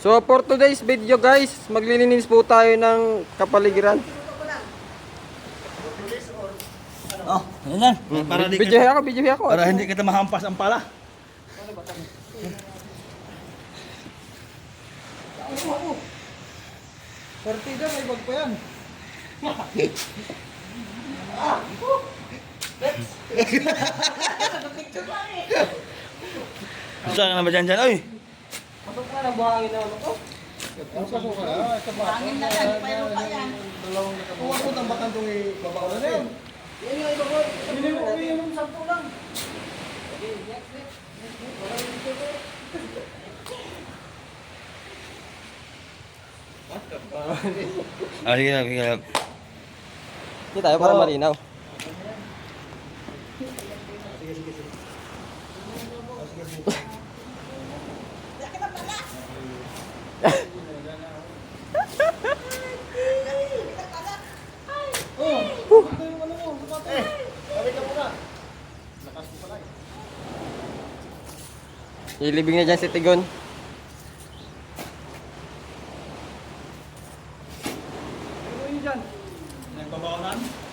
So for today's video guys, maglilinis po tayo ng kapaligiran. Oh, yan yan. Para Video ako. para hindi kita mahampas ang pala. Partida, may bag pa yan. Saan na ba dyan dyan? Oy! Pasok na na buhangin na ako. Hangin na yan, may lupa yan. Kung ako tambakan itong ibabaw na yan. Yan yung iba ko. Minimum 10 lang. Ah, sige lang, sige lang. Hindi tayo para malinaw. Ilibing na dyan si Tigon. Nagbabaonan?